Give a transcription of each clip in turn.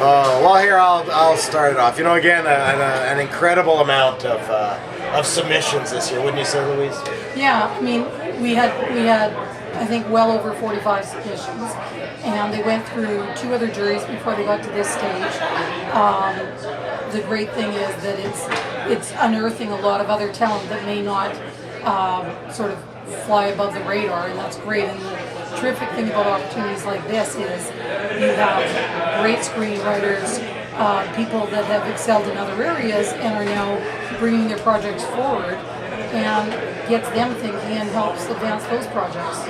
Well, here I'll start it off. You know, again, an incredible amount of submissions this year, wouldn't you say, Louise? Yeah, I mean, we had I think well over 45 submissions, and they went through 2 other juries before they got to this stage. The great thing is that it's unearthing a lot of other talent that may not sort of fly above the radar, and that's great. And the terrific thing about opportunities like this is you have great screenwriters, people that have excelled in other areas and are now bringing their projects forward, and gets them thinking and helps advance those projects.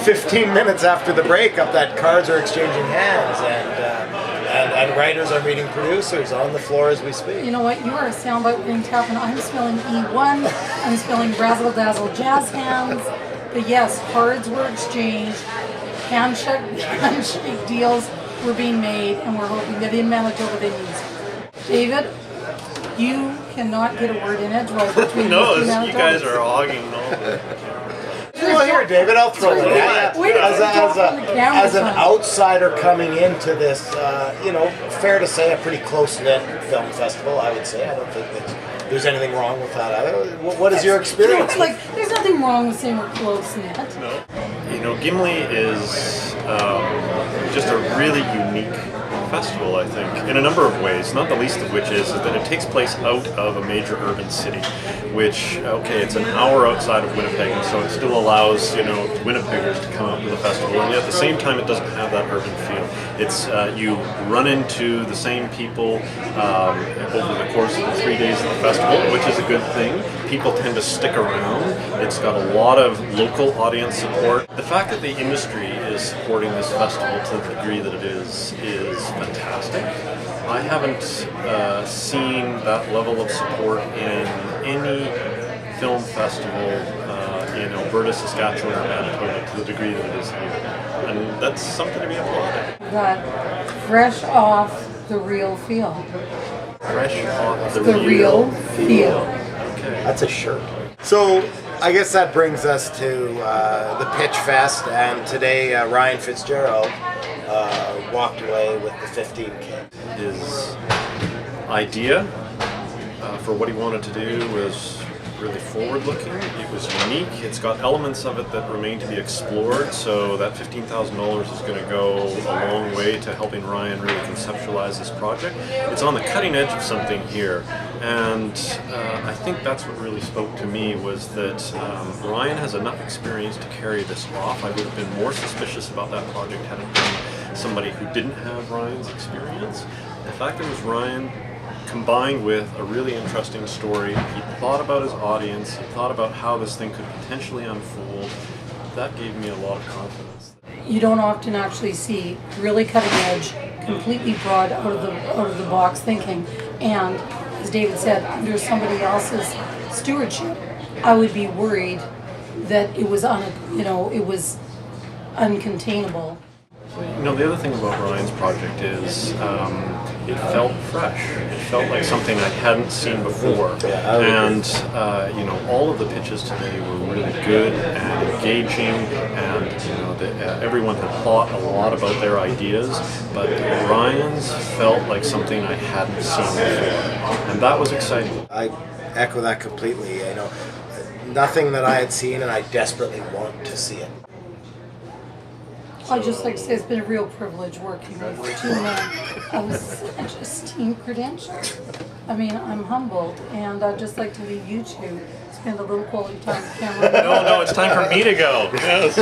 15 minutes after the breakup, that cards are exchanging hands, and writers are meeting producers on the floor as we speak. You know what? You are a soundbite waiting to happen. I'm spelling E1. I'm spelling Brazzle Dazzle Jazz Hands. But yes, cards were exchanged. Handshake deals were being made, and we're hoping that in Manitoba they use. David, you cannot get a word in edgewise between No, these two you guys are hogging all. Well, here, David, I'll throw it at you. As an outsider coming into this, fair to say, a pretty close-knit film festival, I would say. I don't think that there's anything wrong with that either. What is your experience? There's nothing wrong with saying we're close-knit. No. You know, Gimli is just a really unique festival, I think, in a number of ways, not the least of which is that it takes place out of a major urban city, which, okay, it's an hour outside of Winnipeg, and so it still allows, Winnipeggers to come out to the festival, and yet at the same time it doesn't have that urban feel. It's, you run into the same people over the course of the 3 days of the festival, which is a good thing. People tend to stick around. It's got a lot of local audience support. The fact that the industry is supporting this festival to the degree that it is fantastic. I haven't seen that level of support in any film festival in Alberta, Saskatchewan, or Manitoba to the degree that it is here. And that's something to be applauded. That fresh off the real feel. Fresh off the real feel. Okay. That's a shirt. So I guess that brings us to the Pitch Fest, and today Ryan Fitzgerald walked away with the 15K. His idea for what he wanted to do was really forward-looking. It was unique. It's got elements of it that remain to be explored, so that $15,000 is going to go a long way to helping Ryan really conceptualize this project. It's on the cutting edge of something here, and I think that's what really spoke to me, was that Ryan has enough experience to carry this off. I would have been more suspicious about that project had it been somebody who didn't have Ryan's experience. The fact that it was Ryan combined with a really interesting story, he thought about his audience, he thought about how this thing could potentially unfold. That gave me a lot of confidence. You don't often actually see really cutting edge, completely broad, out of the box thinking. And as David said, under somebody else's stewardship, I would be worried that it was uncontainable. The other thing about Ryan's project is it felt fresh. It felt like something I hadn't seen before. And, all of the pitches today were really good and engaging, and, everyone had thought a lot about their ideas, but Ryan's felt like something I hadn't seen before. And that was exciting. I echo that completely. Nothing that I had seen, and I desperately want to see it. I'd just like to say it's been a real privilege working with 2 men of such esteemed credentials. I mean, I'm humbled, and I'd just like to leave you two spend a little quality time with camera. No, it's time for me to go. Yes.